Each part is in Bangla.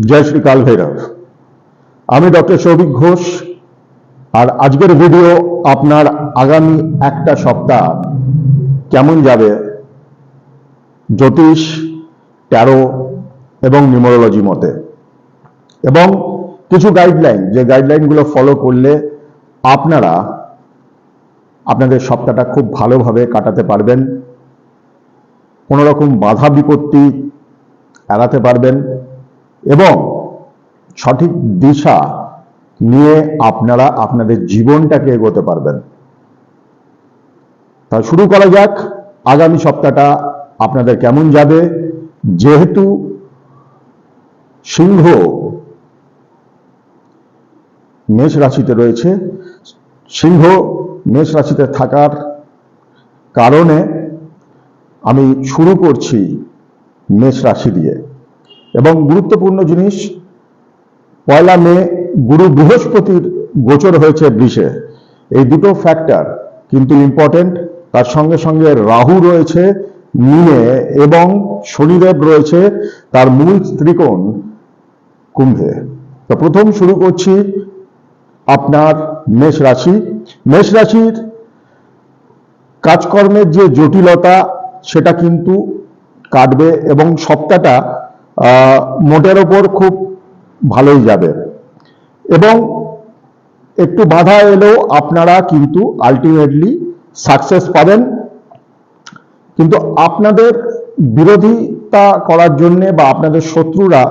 জয় শ্রী কাল ভৈরব। আমি ডক্টর সৌভিক ঘোষ। আর আজকের ভিডিও আপনার আগামী একটা সপ্তাহ কেমন যাবে জ্যোতিষ, ট্যারো এবং নিউমারোলজি মতে, এবং কিছু গাইডলাইন, যে গাইডলাইনগুলো ফলো করলে আপনারা আপনাদের সপ্তাহটা খুব ভালোভাবে কাটাতে পারবেন, কোনো রকম বাধা বিপত্তি এড়াতে পারবেন এবং সঠিক দিশা নিয়ে আপনারা আপনাদের জীবনটাকে এগোতে পারবেন। তা শুরু করা যাক। আগামী সপ্তাহটা আপনাদের কেমন যাবে, যেহেতু সিংহ মেষ রাশিতে রয়েছে। সিংহ মেষ রাশিতে থাকার কারণে আমি শুরু করছি মেষ রাশি দিয়ে, এবং গুরুত্বপূর্ণ জিনিস, 1 মে গুরু বৃহস্পতির গোচর হয়েছে বৃষে। এই দুটো ফ্যাক্টর কিন্তু ইম্পর্টেন্ট। তার সঙ্গে সঙ্গে রাহু রয়েছে মীনে এবং শনিদেব রয়েছে তার মূল ত্রিকোণ কুম্ভে। তো প্রথম শুরু করছি আপনার মেষ রাশি। মেষ রাশির কাজকর্মের যে জটিলতা সেটা কিন্তু কাটবে এবং সপ্তাহটা মোটের ওপর খুব ভালোই যাবে, এবং একটু বাধা এলেও আপনারা কিন্তু আলটিমেটলি সাকসেস পাবেন। কিন্তু আপনাদের বিরোধিতা করার জন্যে বা আপনাদের শত্রুরা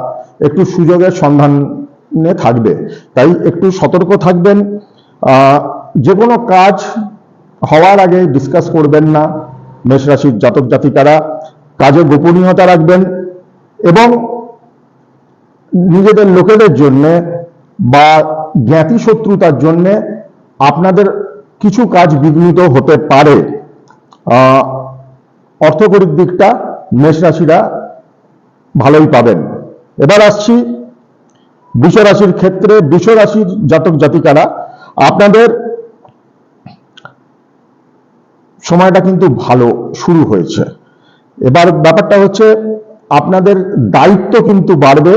একটু সুযোগের সন্ধানে থাকবে, তাই একটু সতর্ক থাকবেন। যে কোনো কাজ হওয়ার আগে ডিসকাস করবেন না। মেষ রাশির জাতক জাতিকারা কাজে গোপনীয়তা রাখবেন এবং নিজেদের লোকেদের জন্য বা জ্ঞাতি শত্রুতার জন্য আপনাদের কিছু কাজ বিঘ্নিত হতে পারে। অর্থকরীর দিকটা মেষ রাশিরা ভালোই পাবেন। এবার আসছি বৃষ রাশির ক্ষেত্রে। বৃষ রাশির জাতক জাতিকারা আপনাদের সময়টা কিন্তু ভালো শুরু হয়েছে। এবার ব্যাপারটা হচ্ছে আপনাদের দায়িত্ব কিন্তু বাড়বে,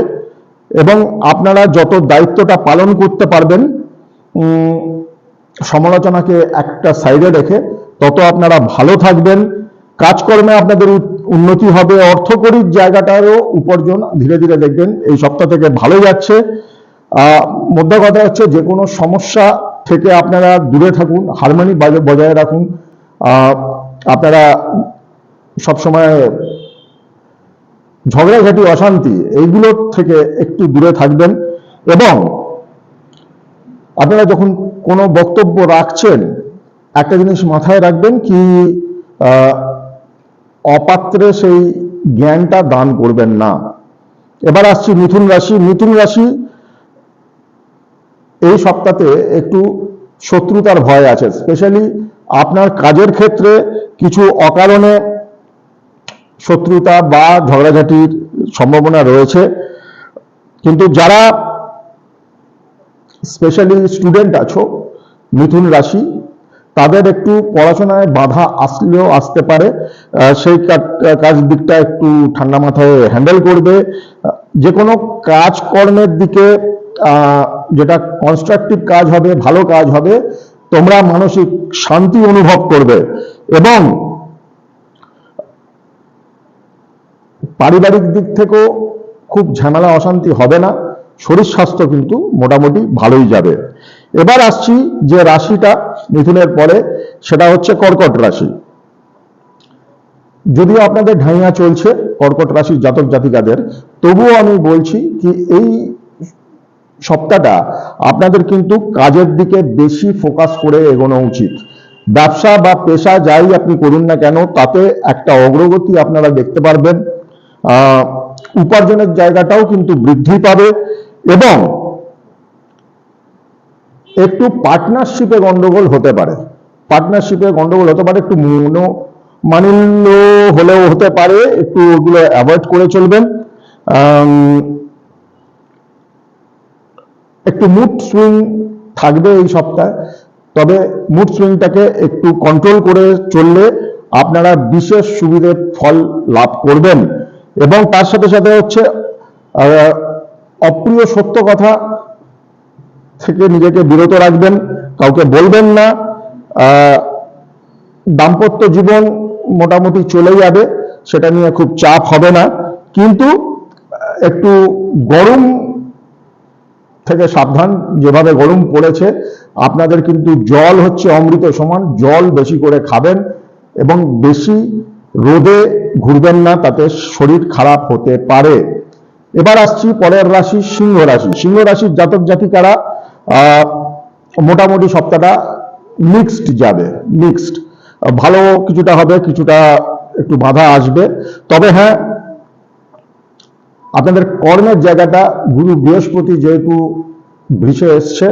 এবং আপনারা যত দায়িত্বটা পালন করতে পারবেন সমালোচনাকে একটা সাইডে রেখে, তত আপনারা ভালো থাকবেন। কাজকর্মে আপনাদের উন্নতি হবে। অর্থকরীর জায়গাটারও উপার্জন ধীরে ধীরে দেখবেন এই সপ্তাহ থেকে ভালো যাচ্ছে। মধ্য কথা হচ্ছে যে কোনো সমস্যা থেকে আপনারা দূরে থাকুন, হারমোনি বজায় রাখুন। আপনারা সবসময় ঝগড়াঝাটি, অশান্তি এইগুলোর থেকে একটু দূরে থাকবেন, এবং আপনারা যখন কোনো বক্তব্য রাখছেন একটা জিনিস মাথায় রাখবেন কি, অপাত্রে সেই জ্ঞানটা দান করবেন না। এবার আসছি মিথুন রাশি। মিথুন রাশি এই সপ্তাহে একটু শত্রুতার ভয় আছে, স্পেশালি আপনার কাজের ক্ষেত্রে কিছু অকারণে শত্রুতা বা ঝগড়াঝাটির সম্ভাবনা রয়েছে। কিন্তু যারা স্পেশালি স্টুডেন্ট আছো মিথুন রাশি, তাদের একটু পড়াশোনায় বাধা আসলেও আসতে পারে, সেই কাজ দিকটা একটু ঠান্ডা মাথায় হ্যান্ডেল করবে। যে কোনো কাজকর্মের দিকে যেটা কনস্ট্রাকটিভ কাজ হবে, ভালো কাজ হবে, তোমরা মানসিক শান্তি অনুভব করবে, এবং পারিবারিক দিক থেকেও খুব ঝামেলা অশান্তি হবে না। শরীর স্বাস্থ্য কিন্তু মোটামুটি ভালোই যাবে। এবার আসছি যে রাশিটা মিথুনের পরে, সেটা হচ্ছে কর্কট রাশি। যদিও আপনাদের ঢাইয়া চলছে কর্কট রাশির জাতক জাতিকাদের, তবুও আমি বলছি কি এই সপ্তাহটা আপনাদের কিন্তু কাজের দিকে বেশি ফোকাস করে এগোনো উচিত। ব্যবসা বা পেশা যাই আপনি করুন না কেন, তাতে একটা অগ্রগতি আপনারা দেখতে পারবেন। উপার্জনের জায়গাটাও কিন্তু বৃদ্ধি পাবে, এবং একটু পার্টনারশিপে গন্ডগোল হতে পারে। একটু মনোমালিন্য হলেও হতে পারে, একটু ওগুলো অ্যাভয়েড করে চলবেন। একটু মুড সুইং থাকবে এই সপ্তাহে, তবে মুড সুইংটাকে একটু কন্ট্রোল করে চললে আপনারা বিশেষ সুবিধে ফল লাভ করবেন। এবং তার সাথে সাথে হচ্ছে অপ্রিয় সত্য কথা থেকে নিজেকে বিরত রাখবেন, কাউকে বলবেন না। দাম্পত্য জীবন মোটামুটি চলে যাবে, সেটা নিয়ে খুব চাপ হবে না, কিন্তু একটু গরম থেকে সাবধান। যেভাবে গরম পড়েছে, আপনাদের কিন্তু জল হচ্ছে অমৃত সমান, জল বেশি করে খাবেন এবং বেশি রোদে ঘুরবেন না, তাতে শরীর খারাপ হতে পারে। এবার আসছি পরের রাশি, সিংহ রাশি। সিংহ রাশির জাতক জাতিকারা মোটামুটি সপ্তাহটা মিক্সড যাবে, মিক্সড। ভালো কিছুটা হবে, কিছুটা একটু বাধা আসবে। তবে হ্যাঁ, আপনাদের কর্মের জায়গাটা, গুরু বৃহস্পতি যেহেতু বৃষে এসছে,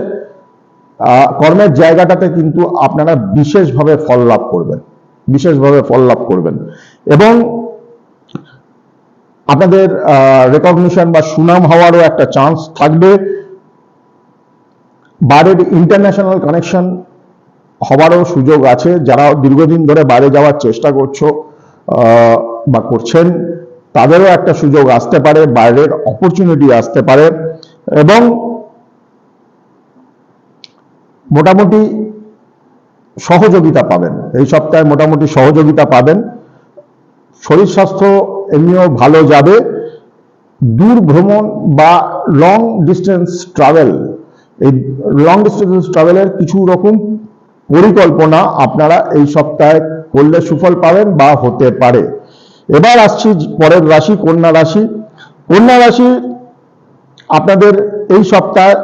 কর্মের জায়গাটাতে কিন্তু আপনারা বিশেষভাবে ফল লাভ করবেন, বিশেষভাবে ফল লাভ করবেন। এবং আপনাদের রেকগনিশন বা সুনাম হওয়ারও একটা চান্স থাকবে। বাইরের ইন্টারন্যাশনাল কানেকশন হওয়ারও সুযোগ আছে। যারা দীর্ঘদিন ধরে বাইরে যাওয়ার চেষ্টা করছো বা করছেন, তাদেরও একটা সুযোগ আসতে পারে, বাইরের অপরচুনিটি আসতে পারে। এবং মোটামুটি সহযোগিতা পাবেন এই সপ্তাহে, মোটামুটি সহযোগিতা পাবেন। শরীর স্বাস্থ্য এমনিও ভালো যাবে। দূর ভ্রমণ বা লং ডিস্টেন্স ট্রাভেল, এই লং ডিস্টেন্স ট্রাভেলের কিছু রকম পরিকল্পনা আপনারা এই সপ্তাহে করলে সুফল পাবেন বা হতে পারে। এবার আসছি পরের রাশি, কন্যা রাশি। কন্যা রাশি আপনাদের এই সপ্তাহে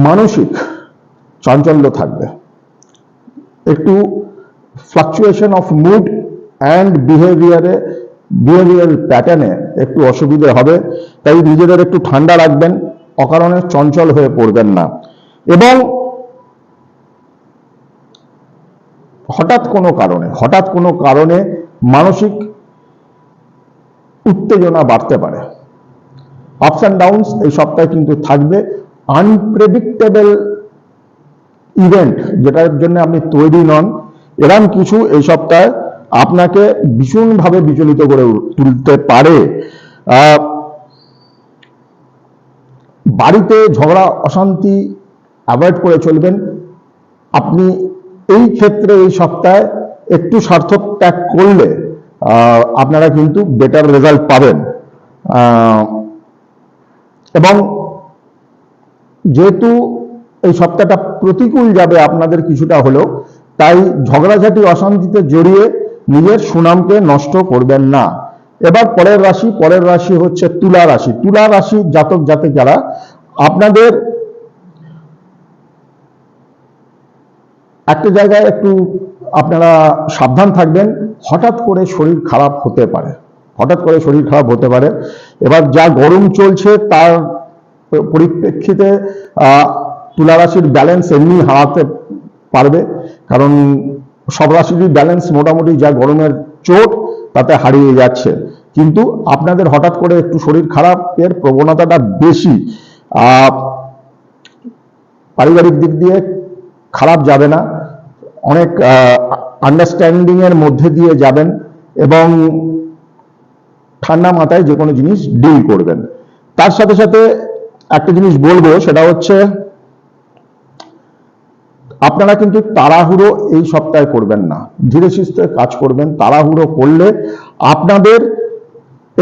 মানসিক চাঞ্চল্য থাকবে, একটু fluctuation of mood and behavioural প্যাটার্নে একটু অসুবিধে হবে। তাই নিজেদের একটু ঠান্ডা রাখবেন, অকারণে চঞ্চল হয়ে পড়বেন না। এবং হঠাৎ কোনো কারণে মানসিক উত্তেজনা বাড়তে পারে। আপস অ্যান্ড ডাউনস এই সপ্তাহে কিন্তু থাকবে। আনপ্রেডিক্টেবল ইভেন্ট, যেটার জন্য আপনি তৈরি নন, এরকম কিছু এই সপ্তাহে আপনাকে ভীষণভাবে বিচলিত করে তুলতে পারে। বাড়িতে ঝগড়া অশান্তি অ্যাভয়েড করে চলবেন। আপনি এই ক্ষেত্রে এই সপ্তাহে একটু স্বার্থ ত্যাগ করলে আপনারা কিন্তু বেটার রেজাল্ট পাবেন। এবং যেহেতু এই সপ্তাহটা প্রতিকূল যাবে আপনাদের কিছুটা হলেও, তাই ঝগড়াঝাটি অশান্তিতে জড়িয়ে নিজের সুনামকে নষ্ট করবেন না। এবার পরের রাশি হচ্ছে তুলা রাশি। তুলা রাশি জাতক জাতিকারা আপনাদের একটা জায়গায় একটু আপনারা সাবধান থাকবেন, হঠাৎ করে শরীর খারাপ হতে পারে, হঠাৎ করে শরীর খারাপ হতে পারে। এবার যা গরম চলছে তার পরিপ্রেক্ষিতে তুলা রাশির ব্যালেন্স এমনি হারাতে পারবে, কারণ সব রাশিরই ব্যালেন্স মোটামুটি যা গরমের চোট তাতে হারিয়ে যাচ্ছে। কিন্তু আপনাদের হঠাৎ করে একটু শরীর খারাপের প্রবণতাটা বেশি। পারিবারিক দিক দিয়ে খারাপ যাবে না, অনেক আন্ডারস্ট্যান্ডিং এর মধ্যে দিয়ে যাবেন এবং ঠান্ডা মাথায় যে কোনো জিনিস ডিল করবেন। তার সাথে সাথে একটা জিনিস বলবো, সেটা হচ্ছে আপনারা কিন্তু তাড়াহুড়ো এই সপ্তাহে করবেন না, ধীরে সুস্থে কাজ করবেন। তাড়াহুড়ো করলে আপনাদের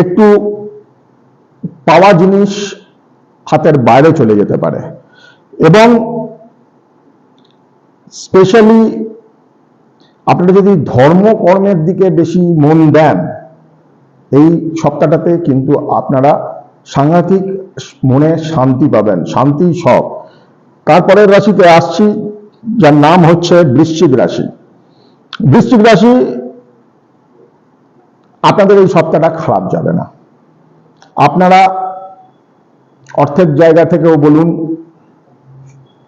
একটু পাওয়া জিনিস হাতের বাইরে চলে যেতে পারে। এবং স্পেশালি আপনারা যদি ধর্মকর্মের দিকে বেশি মন দেন, এই সপ্তাহটাতে কিন্তু আপনারা সাংঘাতিক মনে শান্তি পাবেন, শান্তি সব। তারপরের রাশিতে আসছি, যার নাম হচ্ছে বৃশ্চিক রাশি। বৃশ্চিক রাশি আপনাদের এই সপ্তাহটা খারাপ যাবে না। আপনারা অর্থের জায়গা থেকেও বলুন,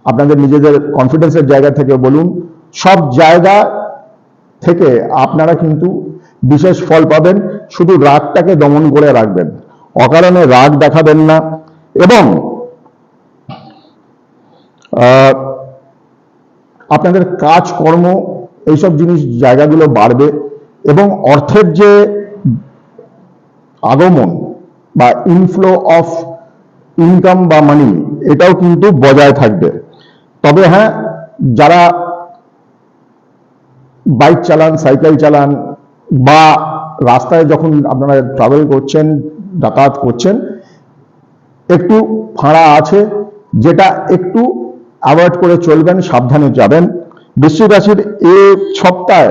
আপনাদের নিজেদের কনফিডেন্সের জায়গা থেকে বলুন, সব জায়গা থেকে আপনারা কিন্তু বিশেষ ফল পাবেন। শুধু রাগটাকে দমন করে রাখবেন, অকারণে রাগ দেখাবেন না। এবং আপনাদের কাজকর্ম এইসব জিনিস জায়গাগুলো বাড়বে এবং অর্থের যে আগমন বা ইনফ্লো অফ ইনকাম বা মানি এটাও কিন্তু বজায় থাকবে। তবে হ্যাঁ, যারা বাইক চালান, সাইকেল চালান বা রাস্তায় যখন আপনারা ট্রাভেল করছেন, যাতায়াত করছেন, একটু ফাঁড়া আছে, যেটা একটু অ্যাভয়েড করে চলবেন, সাবধানে যাবেন। বৃশ্চিক রাশির এই সপ্তাহে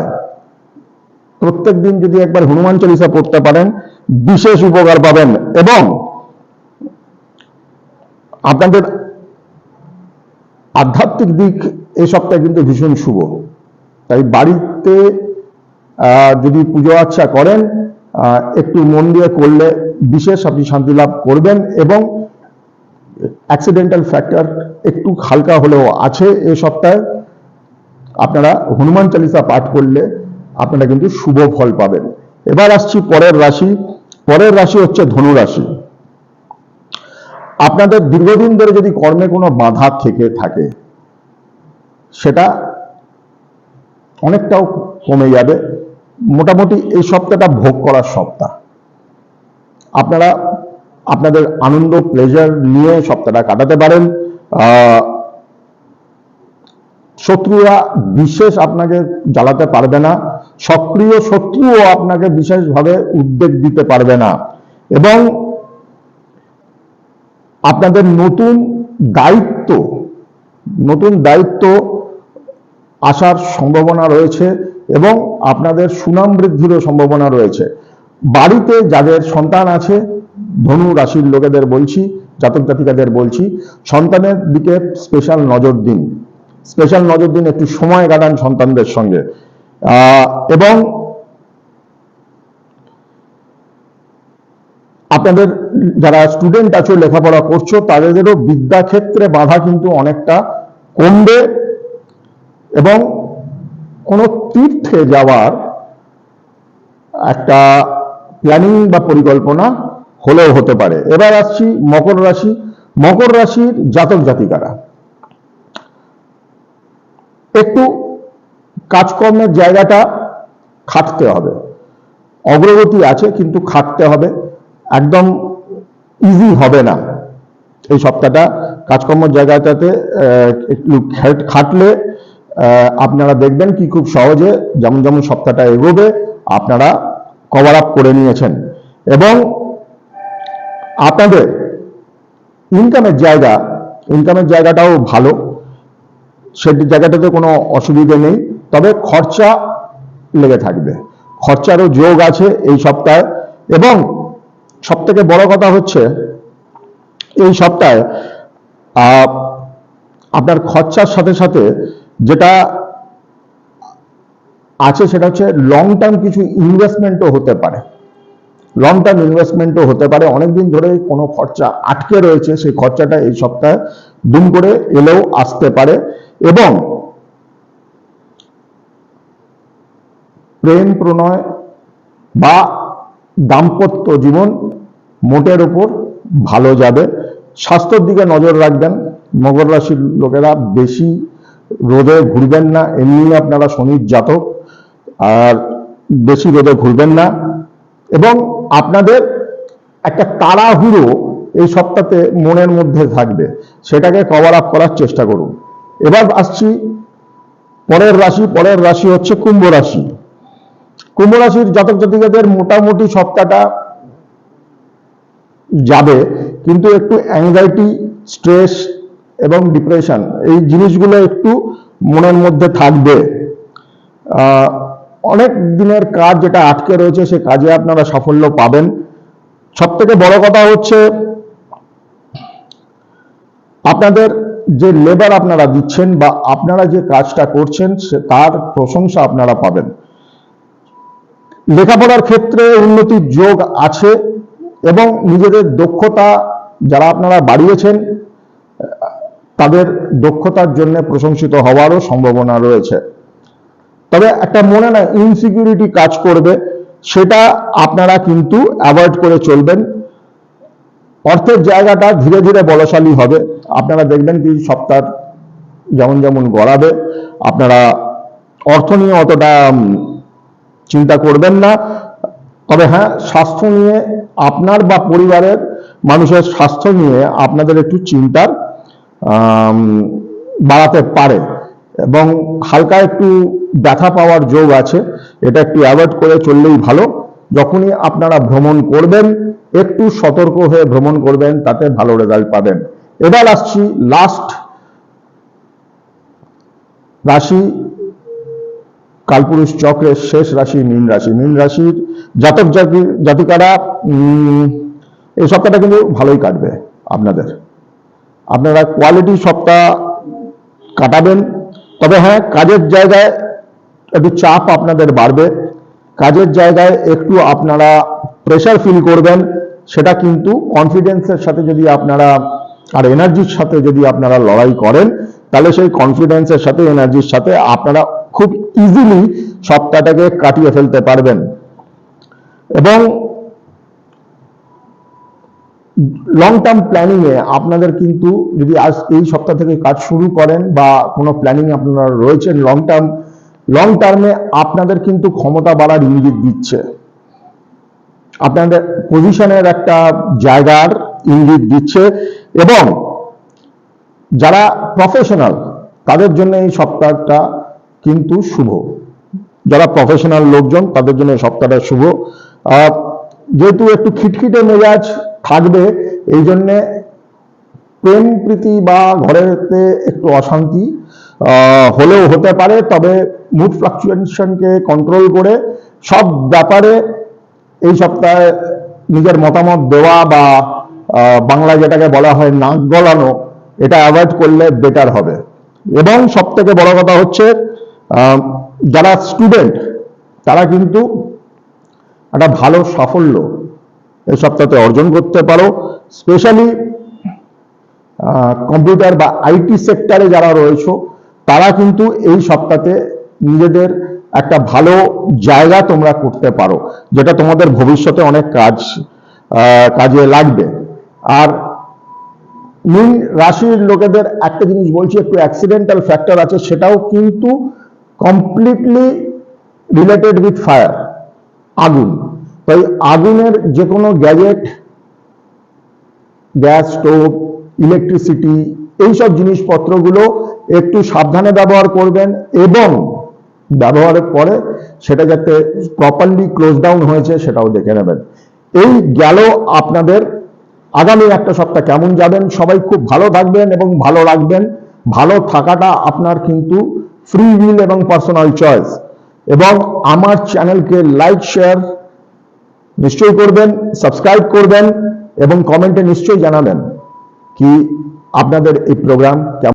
প্রত্যেক দিন যদি একবার হনুমান চল্লিশা পড়তে পারেন, বিশেষ উপকার পাবেন। এবং আপনাদের আধ্যাত্মিক দিক এই সপ্তাহে কিন্তু ভীষণ শুভ। তাই বাড়িতে যদি পুজো আর্চা করেন, একটু মন দিয়ে করলে বিশেষ আপনি শান্তি লাভ করবেন। এবং অ্যাক্সিডেন্টাল ফ্যাক্টর একটু হালকা হলেও আছে এই সপ্তাহে। আপনারা হনুমান চালিসা পাঠ করলে আপনারা কিন্তু শুভ ফল পাবেন। এবার আসছি পরের রাশি। পরের রাশি হচ্ছে ধনু রাশি। আপনাদের দীর্ঘদিন ধরে যদি কর্মে কোনো বাধা থেকে থাকে, সেটা অনেকটাও কমে যাবে। মোটামুটি এই সপ্তাহটা ভোগ করার সপ্তাহ। আপনারা আপনাদের আনন্দ প্লেজার নিয়ে সপ্তাহটা কাটাতে পারেন। শত্রুরা বিশেষ আপনাকে জ্বালাতে পারবে না, সক্রিয় শত্রুও আপনাকে বিশেষভাবে উদ্বেগ দিতে পারবে না। এবং আপনাদের নতুন দায়িত্ব আসার সম্ভাবনা রয়েছে এবং আপনাদের সুনাম বৃদ্ধিরও সম্ভাবনা রয়েছে। বাড়িতে যাদের সন্তান আছে, ধনু রাশির লোকেদের বলছি, জাতক জাতিকাদের বলছি, সন্তানের দিকে স্পেশাল নজর দিন। একটু সময় কাটান সন্তানদের সঙ্গে। এবং আপনাদের যারা স্টুডেন্ট আছো, লেখাপড়া করছো, তাদেরও বিদ্যাক্ষেত্রে বাধা কিন্তু অনেকটা কমবে। এবং কোনো তীর্থে যাওয়ার একটা প্ল্যানিং বা পরিকল্পনা হলেও হতে পারে। এবার আসছি মকর রাশি। মকর রাশির জাতক জাতিকারা একটু কাজকর্মের জায়গাটা খাটতে হবে। অগ্রগতি আছে কিন্তু খাটতে হবে, একদম ইজি হবে না এই সপ্তাহটা। কাজকর্মের জায়গাটাতে একটু খাটলে আপনারা দেখবেন কি খুব সহজে যেমন যেমন সপ্তাহটা এগোবে আপনারা কভার আপ করে নিয়েছেন। এবং আপনাদের ইনকামের জায়গাটাও ভালো, সেই জায়গাটাতে কোনো অসুবিধে নেই। তবে খরচা লেগে থাকবে, খরচারও যোগ আছে এই সপ্তাহে। এবং সবথেকে বড় কথা হচ্ছে এই সপ্তাহে আপনার খরচার সাথে সাথে যেটা আছে সেটা হচ্ছে লং টার্ম কিছু ইনভেস্টমেন্টও হতে পারে। অনেকদিন ধরে কোনো খরচা আটকে রয়েছে, সেই খরচাটা এই সপ্তাহে দুম করে এলেও আসতে পারে। এবং প্রেম প্রণয় বা দাম্পত্য জীবন মোটের উপর ভালো যাবে। স্বাস্থ্যের দিকে নজর রাখবেন। মকর রাশির লোকেরা বেশি রোদে ঘুরবেন না, এমনি আপনারা শনির জাতক, আর বেশি রোদে ঘুরবেন না। এবং আপনাদের একটা তাড়াহুড়ো এই সপ্তাহে মনের মধ্যে থাকবে, সেটাকে কভার আপ করার চেষ্টা করুন। এবার আসছি পরের রাশি হচ্ছে কুম্ভ রাশি। কুম্ভ রাশির জাতক জাতিকাদের মোটামুটি সপ্তাহটা যাবে, কিন্তু একটু অ্যাংজাইটি, স্ট্রেস এবং ডিপ্রেশন এই জিনিসগুলো একটু মনের মধ্যে থাকবে। অনেক দিনের কাজ যেটা আটকে রয়েছে সে কাজে আপনারা সাফল্য পাবেন। সবথেকে বড় কথা হচ্ছে আপনাদের যে লেবার আপনারা দিচ্ছেন বা আপনারা যে কাজটা করছেন তার প্রশংসা আপনারা পাবেন। লেখাপড়ার ক্ষেত্রে উন্নতির যোগ আছে এবং নিজেদের দক্ষতা যারা আপনারা বাড়িয়েছেন তাদের দক্ষতার জন্য প্রশংসিত হওয়ারও সম্ভাবনা রয়েছে। তবে একটা মনে না ইনসিকিউরিটি কাজ করবে, সেটা আপনারা কিন্তু অ্যাভয়েড করে চলবেন। অর্থের জায়গাটা ধীরে ধীরে বলশালী হবে। আপনারা দেখবেন কি সপ্তাহ যেমন যেমন গড়াবে আপনারা অর্থ নিয়ে অতটা চিন্তা করবেন না। তবে হ্যাঁ, স্বাস্থ্য নিয়ে আপনার বা পরিবারের মানুষের স্বাস্থ্য নিয়ে আপনাদের একটু চিন্তার বাড়াতে পারে এবং হালকা একটু ব্যথা পাওয়ার যোগ আছে, এটা একটু অ্যাভয়েড করে চললেই ভালো। যখনই আপনারা ভ্রমণ করবেন একটু সতর্ক হয়ে ভ্রমণ করবেন, তাতে ভালো রেজাল্ট পাবেন। এবার আসছি লাস্ট রাশি, কালপুরুষ চক্রের শেষ রাশি মীন রাশি। মীন রাশির জাতক জাতিকারা এই সপ্তাহটা কিন্তু ভালোই কাটবে আপনাদের। আপনারা কোয়ালিটি সপ্তাহ কাটাবেন। তবে হ্যাঁ, কাজের জায়গায় একটু চাপ আপনাদের বাড়বে, কাজের জায়গায় একটু আপনারা প্রেশার ফিল করবেন। সেটা কিন্তু কনফিডেন্সের সাথে যদি আপনারা আর এনার্জির সাথে যদি আপনারা লড়াই করেন, তাহলে সেই কনফিডেন্সের সাথে এনার্জির সাথে আপনারা খুব ইজিলি সপ্তাহটাকে কাটিয়ে ফেলতে পারবেন। এবং লং টার্ম প্ল্যানিং এ আপনাদের কিন্তু যদি আজ এই সপ্তাহ থেকে কাজ শুরু করেন বা কোনো প্ল্যানিং আপনারা রয়েছেন লং টার্মে, আপনাদের কিন্তু ক্ষমতা বাড়ার ইঙ্গিত দিচ্ছে, আপনাদের পজিশনের একটা জায়গার ইঙ্গিত দিচ্ছে। এবং যারা প্রফেশনাল তাদের জন্য এই সপ্তাহটা কিন্তু শুভ। যারা প্রফেশনাল লোকজন তাদের জন্য এই সপ্তাহটা শুভ। যেহেতু একটু খিটখিটে মেজাজ থাকবে, এই জন্যে প্রেম প্রীতি বা ঘরেতে একটু অশান্তি হলেও হতে পারে। তবে মুড ফ্লাকচুয়েশনকে কন্ট্রোল করে সব ব্যাপারে এই সপ্তাহে নিজের মতামত দেওয়া বা বাংলা যেটাকে বলা হয় নাক গলানো, এটা অ্যাভয়েড করলে বেটার হবে। এবং সব থেকে বড় কথা হচ্ছে, যারা স্টুডেন্ট তারা কিন্তু একটা ভালো সাফল্য এই সপ্তাহে অর্জন করতে পারো। স্পেশালি কম্পিউটার বা আইটি সেক্টরে যারা রয়েছে তারা কিন্তু এই সপ্তাহে নিজেদের একটা ভালো জায়গা তোমরা করতে পারো, যেটা তোমাদের ভবিষ্যতে অনেক কাজে লাগবে। আর মীন রাশির লোকেদের একটা জিনিস বলছি, একটু অ্যাক্সিডেন্টাল ফ্যাক্টর আছে, সেটাও কিন্তু কমপ্লিটলি রিলেটেড উইথ ফায়ার, আগুন। তাই আগুনের যে কোনো গ্যাজেট, গ্যাস স্টোভ, ইলেকট্রিসিটি, এইসব জিনিসপত্রগুলো একটু সাবধানে ব্যবহার করবেন এবং ব্যবহারের পরে সেটা যাতে প্রপারলি ক্লোজ ডাউন হয়েছে সেটাও দেখে নেবেন। এই গেল আপনাদের আগামী একটা সপ্তাহ কেমন যাবেন। সবাই খুব ভালো থাকবেন এবং ভালো রাখবেন। ভালো থাকাটা আপনার কিন্তু ফ্রি উইল এবং পার্সোনাল চয়েস। এবং আমার চ্যানেলকে লাইক শেয়ার নিশ্চয়ই করবেন, সাবস্ক্রাইব করবেন এবং কমেন্টে নিশ্চয়ই জানাবেন কি আপনাদের এই প্রোগ্রাম কেমন